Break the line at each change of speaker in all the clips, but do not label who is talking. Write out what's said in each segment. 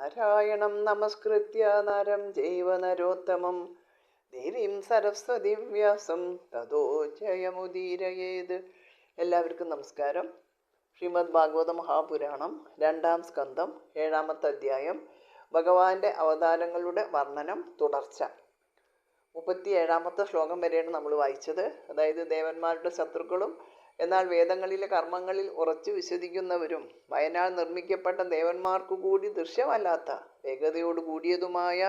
നാരായണം നമസ്കൃത്യ നരം ചൈവ നരോത്തമം ദേവീം സരസ്വതിം വ്യാസം തതോ ജയമുദീരയേത്. എല്ലാവർക്കും നമസ്കാരം. ശ്രീമദ് ഭാഗവത മഹാപുരാണം 2-ാം സ്കന്ധം 7-ാമത്തെ അധ്യായം ഭഗവാന്റെ അവതാരങ്ങളുടെ വർണ്ണനം തുടർച്ച. 37-ാമത്തെ ശ്ലോകം വരെയാണ് നമ്മൾ വായിച്ചത്. അതായത് ദേവന്മാരുടെ ശത്രുക്കളും എന്നാൽ വേദങ്ങളിലെ കർമ്മങ്ങളിൽ ഉറച്ചു വിശ്വസിക്കുന്നവരും വയനാൽ നിർമ്മിക്കപ്പെട്ട ദേവന്മാർക്കു കൂടി ദൃശ്യമല്ലാത്ത വേഗതയോട് കൂടിയതുമായ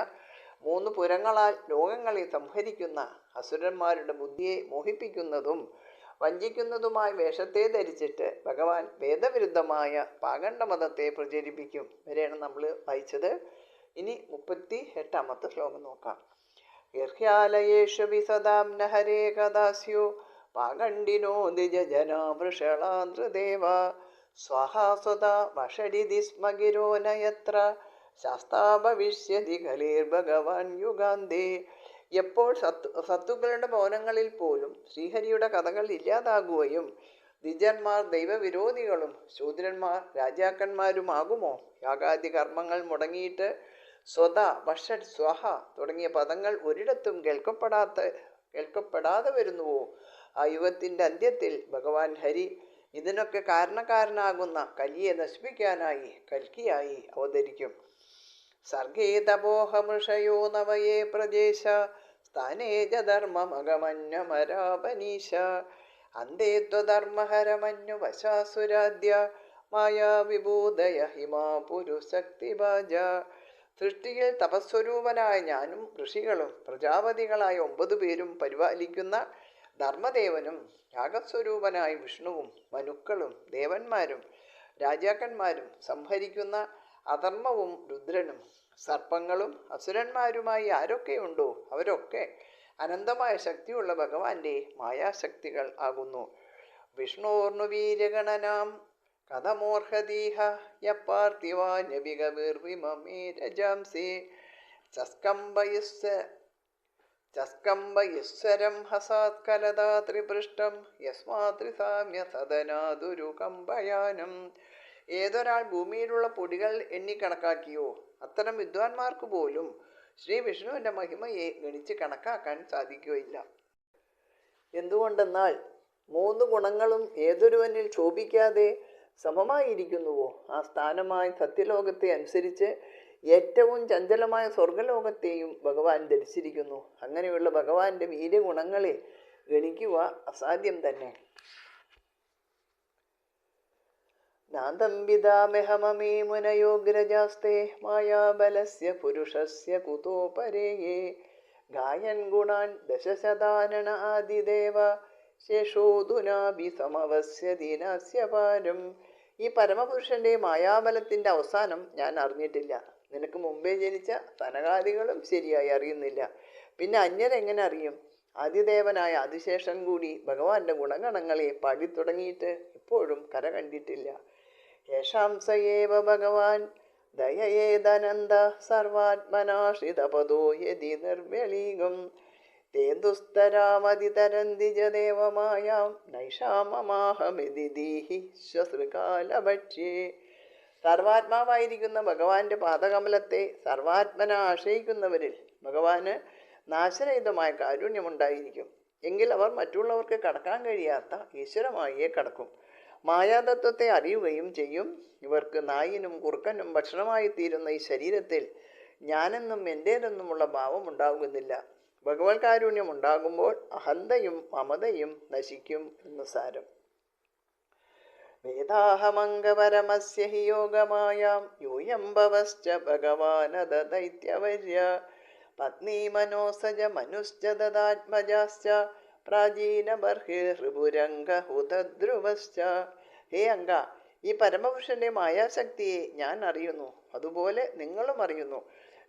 3 പുരങ്ങളാൽ ലോകങ്ങളെ സംഹരിക്കുന്ന അസുരന്മാരുടെ ബുദ്ധിയെ മോഹിപ്പിക്കുന്നതും വഞ്ചിക്കുന്നതുമായ വേഷത്തെ ധരിച്ചിട്ട് ഭഗവാൻ വേദവിരുദ്ധമായ പാഖണ്ഡമതത്തെ പ്രചരിപ്പിക്കും വരെയാണ് നമ്മൾ വായിച്ചത്. ഇനി 38-ാമത്തെ ശ്ലോകം നോക്കാം. ഗർഹ്യാലയേഷു വിസദാം നഹരേ കദാസ്യോ പാഖണ്ഡിനോ ദ്വിജജനാവൃഷളാന്തൃദേവ സ്വഹാസ്വതാ വഷടിതി സ്മഗിരോ നയത്ര ശാസ്താ ഭവിഷ്യതി ഖലേർഭഗവാൻ യുഗാന്തേ. എപ്പോൾ സത്തുക്കളുടെ ഭവനങ്ങളിൽ പോലും ശ്രീഹരിയുടെ കഥകൾ ഇല്ലാതാകുകയും ദ്വിജന്മാർ ദൈവവിരോധികളും ശൂദ്രന്മാർ രാജാക്കന്മാരുമാകുമോ? യാഗാദി കർമ്മങ്ങൾ മുടങ്ങിയിട്ട് സ്വത വഷഡ് സ്വഹ തുടങ്ങിയ പദങ്ങൾ ഒരിടത്തും കേൾക്കപ്പെടാതെ വരുന്നുവോ? ആ യുഗത്തിൻ്റെ അന്ത്യത്തിൽ ഭഗവാൻ ഹരി ഇതിനൊക്കെ കാരണക്കാരനാകുന്ന കലിയെ നശിപ്പിക്കാനായി കൽക്കിയായി അവതരിക്കും. സർഗേ തപോഹമൃഷയോ നവയേ പ്രദേശ സ്ഥാനേ ധർമ്മമഗമന്യമരാപനീശ അന്തേ ത്വധർമ്മഹരമന്യു വശാസുരാദ്യ മായാ വിഭൂതയ ഹിമാ പുരുശക്തിഭാജ. സൃഷ്ടിയിൽ തപസ്വരൂപനായ ഞാനും ഋഷികളും പ്രജാപതികളായ 9 പേരും പരിപാലിക്കുന്ന ധർമ്മദേവനും യാഗസ്വരൂപനായ വിഷ്ണുവും മനുക്കളും ദേവന്മാരും രാജാക്കന്മാരും സംഹരിക്കുന്ന അധർമ്മവും രുദ്രനും സർപ്പങ്ങളും അസുരന്മാരുമായി ആരൊക്കെയുണ്ടോ അവരൊക്കെ അനന്തമായ ശക്തിയുള്ള ഭഗവാന്റെ മായാശക്തികൾ ആകുന്നു. വിഷ്ണോർണു വീരഗണനാം കഥമോർഹദീഹ യപ്പാർത്തിവാന്യവികവിർവിമമേ രജാംസേ ചസ്കംബയുസ്വരം ഹസാത്കലതാ ത്രിപൃഷ്ടം യസ്മാത്രിസാമ്യ സദനാദുരുകമ്പയാനം. ഏതൊരാൾ ഭൂമിയിലുള്ള പൊടികൾ എണ്ണിക്കണക്കാക്കിയോ അത്തരം വിദ്വാൻമാർക്ക് പോലും ശ്രീ വിഷ്ണുവിൻ്റെ മഹിമയെ ഗണിച്ച് കണക്കാക്കാൻ സാധിക്കുകയില്ല. എന്തുകൊണ്ടെന്നാൽ 3 ഗുണങ്ങളും ഏതൊരുവനിൽ ക്ഷോഭിക്കാതെ സമമായിരിക്കുന്നുവോ ആ സ്ഥാനമായി സത്യലോകത്തെ അനുസരിച്ച് ഏറ്റവും ചഞ്ചലമായ സ്വർഗലോകത്തെയും ഭഗവാൻ ധരിച്ചിരിക്കുന്നു. അങ്ങനെയുള്ള ഭഗവാന്റെ വീര്യഗുണങ്ങളെ ഗണിക്കുക അസാധ്യം തന്നെ. നാദംബിതാമെഹമമേ മുനയോഗ്രജാസ്തേ മായാബലസ്യ പുരുഷസ്യ കുതോ പരേയേ ഗായൻ ഗുണാൻ ദശശതാനന ആദിദേവ ശേഷോധുനാഭി സമവസ്യ ദീനസ്യ പാരം. ഈ പരമപുരുഷന്റെ മായാബലത്തിന്റെ അവസാനം ഞാൻ അറിഞ്ഞിട്ടില്ല. നിനക്ക് മുമ്പേ ജനിച്ച സനകാദികളും ശരിയായി അറിയുന്നില്ല. പിന്നെ അന്യരെങ്ങനെ അറിയും? ആദിദേവനായ ആദിശേഷൻ കൂടി ഭഗവാന്റെ ഗുണഗണങ്ങളെ പാടിത്തുടങ്ങിയിട്ട് ഇപ്പോഴും കര കണ്ടിട്ടില്ല. യേഷാം സയേവ ഭഗവാൻ ദയയേദനന്ദ സർവാത്മനാശ്രിതപദോ യതി നിർവ്യളീകം തേന്ദുസ്തരാമതിതരന്തിജദേവമായാം നൈഷാമമാഹമിതിദീഹി ശ്വസൃകാലഭക്ഷ്യേ. സർവാത്മാവായിരിക്കുന്ന ഭഗവാന്റെ പാദകമലത്തെ സർവാത്മന ആശ്രയിക്കുന്നവരിൽ ഭഗവാന് നാശരഹിതമായ കാരുണ്യമുണ്ടായിരിക്കും. എങ്കിൽ അവർ മറ്റുള്ളവർക്ക് കടക്കാൻ കഴിയാത്ത ഈശ്വരമായേ കടക്കും. മായാതത്വത്തെ അറിയുകയും ചെയ്യും. ഇവർക്ക് നായിനും കുറുക്കനും ഭക്ഷണമായി തീരുന്ന ഈ ശരീരത്തിൽ ഞാനെന്നും എൻ്റേതെന്നുമുള്ള ഭാവം ഉണ്ടാകുന്നില്ല. ഭഗവത് കാരുണ്യം ഉണ്ടാകുമ്പോൾ അഹന്തയും മമതയും നശിക്കും എന്ന് സാരം. വേദാഹമംഗപരമസ്യ ഹി യോഗമായാം യൂയം ഭവശ്ച ഭഗവാനദൈത്യവര്യ പത്നീ മനോസജ മനുശ്ച ദദാത്മജാശ്ച പ്രാചീന ബർഹിർഭുരംഗഹുതധ്രുവശ്ച. ഹേ അംഗ, ഈ പരമപുരുഷന്റെ മായാശക്തിയെ ഞാൻ അറിയുന്നു. അതുപോലെ നിങ്ങളും അറിയുന്നു.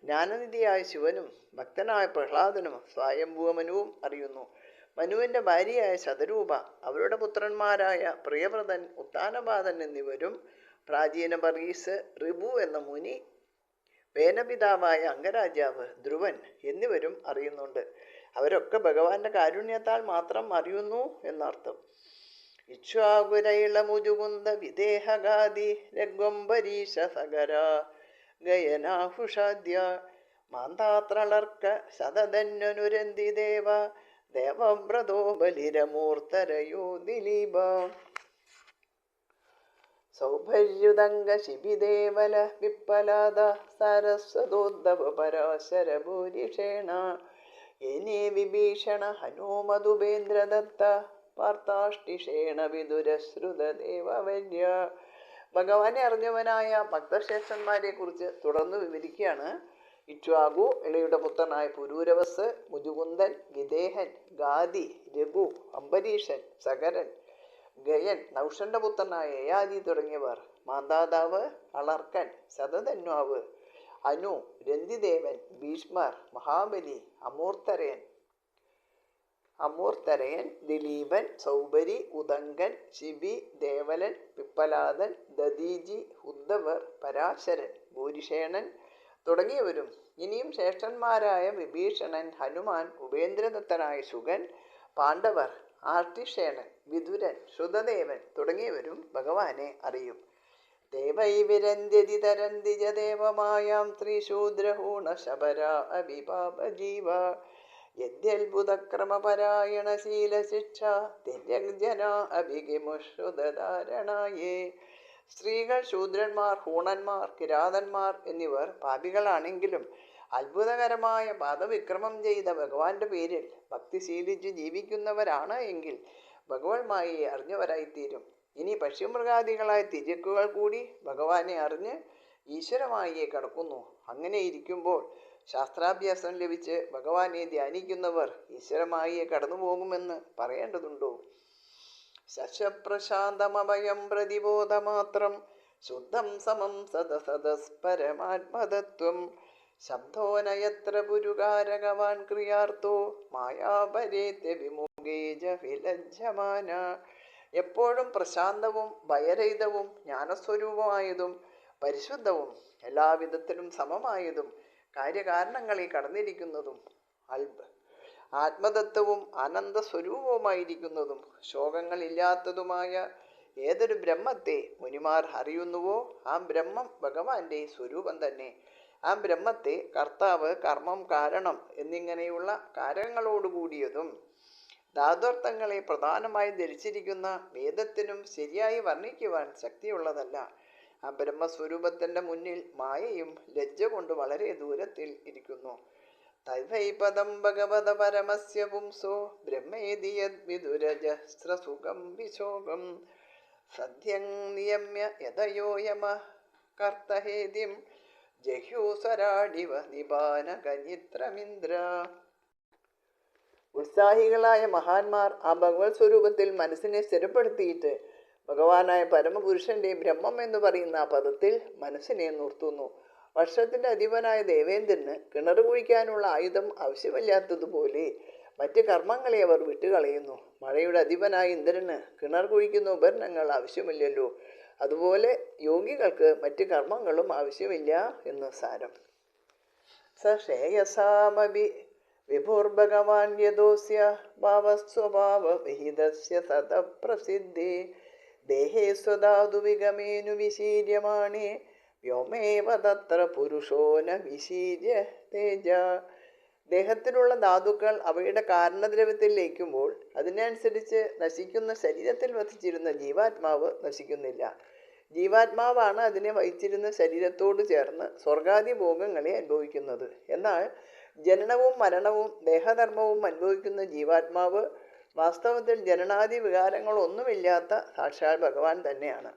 ജ്ഞാനനിധിയായ ശിവനും ഭക്തനായ പ്രഹ്ലാദനും സ്വയംഭൂമനുവും അറിയുന്നു. മനുവിൻ്റെ ഭാര്യയായ ശതരൂപ, അവരുടെ പുത്രന്മാരായ പ്രിയവ്രതൻ, ഉത്താനപാദൻ എന്നിവരും പ്രാചീന ബർഗീസ്, ഋഭു എന്ന മുനി, വേനപിതാവായ അംഗരാജാവ് ധ്രുവൻ എന്നിവരും അറിയുന്നുണ്ട്. അവരൊക്കെ ഭഗവാന്റെ കാരുണ്യത്താൽ മാത്രം അറിയുന്നു എന്നർത്ഥം. ഇക്ഷ്വാകുരൈളമുജുകുന്ദ വിദേഹഗാദി രഘ്വംബരീശ സഗര ഗയനാഹുഷാദ്യ മാന്താത്രളർക്ക ശതധന്വനുരന്തി ദേവ ദേവവ്രതോ ബലിരമൂർത്തരയോ ദിലീപ സൗഭര്യുദംഗ ശിബിദേവല വിപ്പലാദ സരസ്വതോദ്ഭവ പരാശരഭൂരിഷേണ ഏനേ വിഭീഷണ ഹനുമതുപേന്ദ്രദത്ത പാർത്താഷ്ടിഷേണ വിദുരശ്രുതദേവവര്യ. ഭഗവാനെ അറിഞ്ഞവനായ ഭക്തശ്രേഷ്ഠന്മാരെ കുറിച്ച് തുടർന്ന് വിവരിക്കുകയാണ്. ഇക്ഷ്വാകു ഇളയുടെ പുത്രനായ പുരൂരവസ്, മുജുകുന്ദൻ, ഗിദേഹൻ, ഗാദി, രഘു, അംബരീഷൻ, സകരൻ, ഗയൻ, നൗഷന്റെ പുത്രനായ യയാദി തുടങ്ങിയവർ, മാന്താതാവ്, അളർക്കൻ, ശതധന്വാവ്, അനു, രന്തിദേവൻ, ഭീഷ്മർ, മഹാബലി, അമൂർത്തരയൻ, ദിലീപൻ, സൗബരി, ഉദങ്കൻ, ശിബി, ദേവലൻ, പിപ്പലാദൻ, ദദീജി, ഉദ്ധവർ, പരാശരൻ, ഭൂരിഷേണൻ തുടങ്ങിയവരും ഇനിയും ശ്രേഷ്ഠന്മാരായ വിഭീഷണൻ, ഹനുമാൻ, ഉപേന്ദ്രദത്തനായ ശുഗൻ, പാണ്ഡവർ, ആർട്ടിഷേണൻ, വിതുരൻ, ശ്രുതദേവൻ തുടങ്ങിയവരും ഭഗവാനെ അറിയും. ദേവൈവിരന്ധ്യതി തരന്തിജ ദേവമായാം ത്രിശൂദ്രഹൂണ ശബര അഭിപാപജീവ യദ്യത്ഭുതക്രമപരായണശീലശിക്ഷ തിര്യഞ്ജന അഭിഗിമുശ്രുതധാരണായേ. സ്ത്രീകൾ, ശൂദ്രന്മാർ, ഹൂണന്മാർ, കിരാതന്മാർ എന്നിവർ പാപികളാണെങ്കിലും അത്ഭുതകരമായ പാദവിക്രമം ചെയ്ത ഭഗവാന്റെ പേരിൽ ഭക്തി ശീലിച്ച് ജീവിക്കുന്നവരാണ് എങ്കിൽ ഭഗവത് മായയെ അറിഞ്ഞവരായിത്തീരും. ഇനി പക്ഷിമൃഗാദികളായ തിര്യക്കുകൾ കൂടി ഭഗവാനെ അറിഞ്ഞ് ഈശ്വരമായയെ കടക്കുന്നു. അങ്ങനെ ഇരിക്കുമ്പോൾ ശാസ്ത്രാഭ്യാസം ലഭിച്ച് ഭഗവാനെ ധ്യാനിക്കുന്നവർ ഈശ്വരമായയെ കടന്നു പോകുമെന്ന് പറയേണ്ടതുണ്ടോ? ശശപ്രശാന്തമഭയം പ്രതിബോധമാത്രം ശുദ്ധം സമം സദസദസ്പരമാത്മതത്വം ശബ്ദോനയത്ര പുരുകാരകവാൻ ക്രിയാർത്ഥോ മായാപരേത്യ വിമുഖേജ വിലജ്ജമാന. എപ്പോഴും പ്രശാന്തവും ഭയരഹിതവും ജ്ഞാനസ്വരൂപമായതും പരിശുദ്ധവും എല്ലാവിധത്തിലും സമമായതും കാര്യകാരണങ്ങളെ കടന്നിരിക്കുന്നതും ആത്മതത്വവും ആനന്ദസ്വരൂപവുമായിരിക്കുന്നതും ശോകങ്ങളില്ലാത്തതുമായ ഏതൊരു ബ്രഹ്മത്തെ മുനിമാർ അറിയുന്നുവോ ആ ബ്രഹ്മം ഭഗവാന്റെ സ്വരൂപം തന്നെ. ആ ബ്രഹ്മത്തെ കർത്താവ്, കർമ്മം, കാരണം എന്നിങ്ങനെയുള്ള കാരകങ്ങളോടുകൂടിയതും ധാത്വർത്ഥങ്ങളെ പ്രധാനമായി ധരിച്ചിരിക്കുന്ന വേദത്തിനും ശരിയായി വർണ്ണിക്കുവാൻ ശക്തിയുള്ളതല്ല. ആ ബ്രഹ്മസ്വരൂപത്തിൻ്റെ മുന്നിൽ മായയും ലജ്ജ കൊണ്ട് വളരെ ദൂരത്തിൽ ഇരിക്കുന്നു. തൈവൈപദം ഭഗവത പരമസ്യ പുംസോ ബ്രഹ്മേതി യദ്വിദുരജസ്രസുഖം വിശോകം സദ്യം നിയമ്യ യതയോ യമ കർത്തഹേദ്യം ജഹ്യൂസരാടിവ നിപാന കനിത്രമിന്ദ്ര. ഉത്സാഹികളായ മഹാന്മാർ ആ ഭഗവത് സ്വരൂപത്തിൽ മനസ്സിനെ സ്ഥിരപ്പെടുത്തിയിട്ട് ഭഗവാനായ പരമപുരുഷന്റെ ബ്രഹ്മം എന്ന് പറയുന്ന ആ പദത്തിൽ മനസ്സിനെ നിർത്തുന്നു. വർഷത്തിന്റെ അധിപനായ ദേവേന്ദ്രന് കിണർ കുഴിക്കാനുള്ള ആയുധം ആവശ്യമില്ലാത്തതുപോലെ മറ്റ് കർമ്മങ്ങളെ അവർ വിട്ടുകളയുന്നു. മഴയുടെ അധിപനായ ഇന്ദ്രന് കിണർ കുഴിക്കുന്ന ഉപകരണങ്ങൾ ആവശ്യമില്ലല്ലോ. അതുപോലെ യോഗികൾക്ക് മറ്റ് കർമ്മങ്ങളും ആവശ്യമില്ല എന്ന് സാരം. സേയസാമഭി വിഭുർഭഗവാൻ യദോസ്യ ഭാവസ്വഭാവ വിഹിതസ്യ സതപ്രസിദ്ധി ദേഹേ സ്വധാതു വിഗമേനു വിശീര്യമാണേ വ്യോമേവ തത്ര പുരുഷോ ന വിശീര്യ തേജ. ദേഹത്തിലുള്ള ധാതുക്കൾ അവയുടെ കാരണദ്രവ്യത്തിൽ ലയിക്കുമ്പോൾ അതിനനുസരിച്ച് നശിക്കുന്ന ശരീരത്തിൽ വസിച്ചിരുന്ന ജീവാത്മാവ് നശിക്കുന്നില്ല. ജീവാത്മാവാണ് അതിനെ വഹിച്ചിരുന്ന ശരീരത്തോട് ചേർന്ന് സ്വർഗാദി ഭോഗങ്ങളെ അനുഭവിക്കുന്നത്. എന്നാൽ ജനനവും മരണവും ദേഹധർമ്മവും അനുഭവിക്കുന്ന ജീവാത്മാവ് വാസ്തവത്തിൽ ജനനാദി വികാരങ്ങളൊന്നുമില്ലാത്ത സാക്ഷാൽ ഭഗവാൻ തന്നെയാണ്.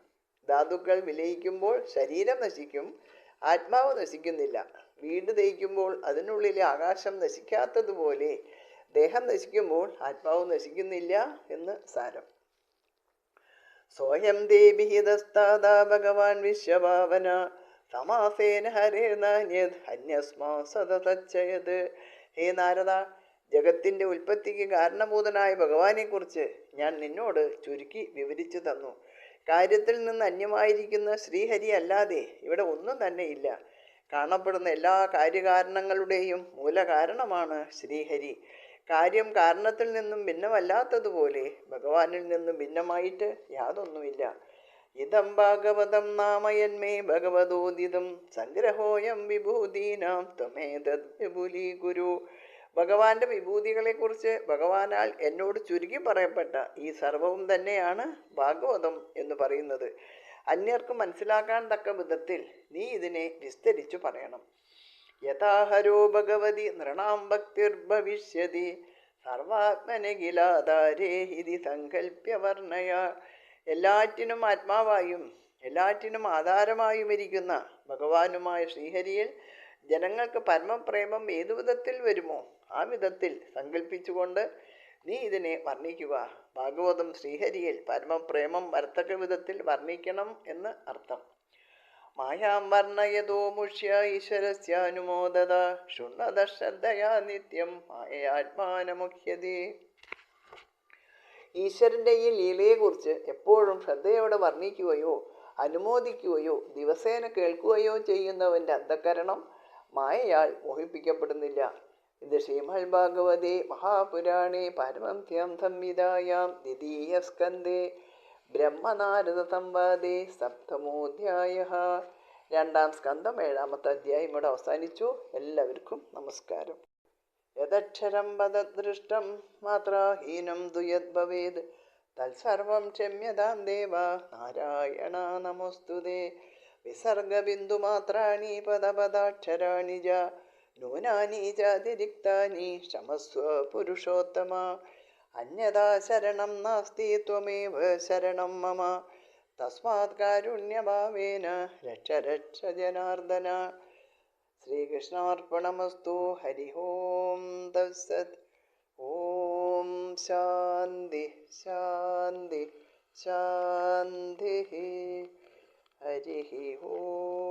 ധാതുക്കൾ വിലയിക്കുമ്പോൾ ശരീരം നശിക്കും, ആത്മാവ് നശിക്കുന്നില്ല. വീട് ദഹിക്കുമ്പോൾ അതിനുള്ളിലെ ആകാശം നശിക്കാത്തതുപോലെ ദേഹം നശിക്കുമ്പോൾ ആത്മാവ് നശിക്കുന്നില്ല എന്ന് സാരം. സ്വയം ദേവിഹിതസ്താദാ ഭഗവാൻ വിശ്വഭാവന സമാസേന ഹരേർനാന്യത് അന്യസ്മാ സതതച്ചയത്. ഹേ നാരദ, ജഗത്തിൻ്റെ ഉൽപ്പത്തിക്ക് കാരണഭൂതനായ ഭഗവാനെക്കുറിച്ച് ഞാൻ നിന്നോട് ചുരുക്കി വിവരിച്ചു തന്നു. കാര്യത്തിൽ നിന്ന് അന്യമായിരിക്കുന്ന ശ്രീഹരി അല്ലാതെ ഇവിടെ ഒന്നും തന്നെ ഇല്ല. കാണപ്പെടുന്ന എല്ലാ കാര്യകാരണങ്ങളുടെയും മൂലകാരണമാണ് ശ്രീഹരി. കാര്യം കാരണത്തിൽ നിന്നും ഭിന്നമല്ലാത്തതുപോലെ ഭഗവാനിൽ നിന്നും ഭിന്നമായിട്ട് യാതൊന്നുമില്ല. ഇതം ഭാഗവതം നാമയന്മേ ഭഗവതോദിതം സംഗ്രഹോയം വിഭൂതീനാം ത്വമേതദ് വിപുലീകുരു. ഭഗവാന്റെ വിഭൂതികളെക്കുറിച്ച് ഭഗവാനാൽ എന്നോട് ചുരുക്കി പറയപ്പെട്ട ഈ സർവവും തന്നെയാണ് ഭാഗവതം എന്ന് പറയുന്നത്. അന്യർക്ക് മനസ്സിലാക്കാൻ തക്ക വിധത്തിൽ നീ ഇതിനെ വിസ്തരിച്ചു പറയണം. യഥാഹരോ ഭഗവതി നൃണാം ഭക്തിർഭവിഷ്യതി സർവാത്മനഖിലാധാരേ ഇതി സങ്കല്പ്യ വർണ്ണയ. എല്ലാറ്റിനും ആത്മാവായും എല്ലാറ്റിനും ആധാരമായും ഇരിക്കുന്ന ഭഗവാനുമായ ശ്രീഹരിയിൽ ജനങ്ങൾക്ക് പരമപ്രേമം ഏതു വിധത്തിൽ വരുമോ ആ വിധത്തിൽ സങ്കല്പിച്ചുകൊണ്ട് നീ ഇതിനെ വർണ്ണിക്കുക. ഭാഗവതം ശ്രീഹരിയിൽ പരമപ്രേമം വരത്തക്ക വിധത്തിൽ വർണ്ണിക്കണം എന്ന് അർത്ഥം. മായാം വർണ്ണയതോ മുഷ്യ ഈശ്വരസ്യാനുമോദത ശൃണ്വത ശ്രദ്ധയാ നിത്യം മായയാത്മാനമുഖ്യതേ. ഈശ്വരൻ്റെ ഈ ലീലയെക്കുറിച്ച് എപ്പോഴും ശ്രദ്ധയോടെ വർണ്ണിക്കുകയോ അനുമോദിക്കുകയോ ദിവസേന കേൾക്കുകയോ ചെയ്യുന്നവൻ്റെ അന്ധകരണം മായയാൽ മോഹിപ്പിക്കപ്പെടുന്നില്ല. ഇത് ശ്രീമദ് ഭാഗവതേ മഹാപുരാണേ പാരമഹംസ്യാം സംഹിതായാം ദ്വിതീയ സ്കന്ധേ ബ്രഹ്മനാരദ സംവാദേ സപ്തമോധ്യായഃ. 2-ാം സ്കന്ധം 7-ാമത്തെ അധ്യായം ഇവിടെ അവസാനിച്ചു. എല്ലാവർക്കും നമസ്കാരം. യദക്ഷരം പദദൃഷ്ടം മാത്രഹീനം ദുയത് ഭവേത് തത്സർവം ക്ഷമ്യതാം ദേവ നാരായണ നമോസ്തുതേ. വിസർഗബിന്ദുമാത്രാണി പദപദാക്ഷരാണി ച നൂനാനി ചാതിരിക്താനി ക്ഷമസ്വ പുരുഷോത്തമ. അന്യഥാ ശരണം നാസ്തി ത്വമേവ ശരണം മമ തസ്മാത് കാരുണ്യഭാവേന രക്ഷ രക്ഷ ജനാർദ്ദന. ശ്രീകൃഷ്ണാർപ്പണമസ്തു. ഹരി ഓം തത്സത്. ഓം ശാന്തി ശാന്തി ശാന്തി. ഹരി ഓം.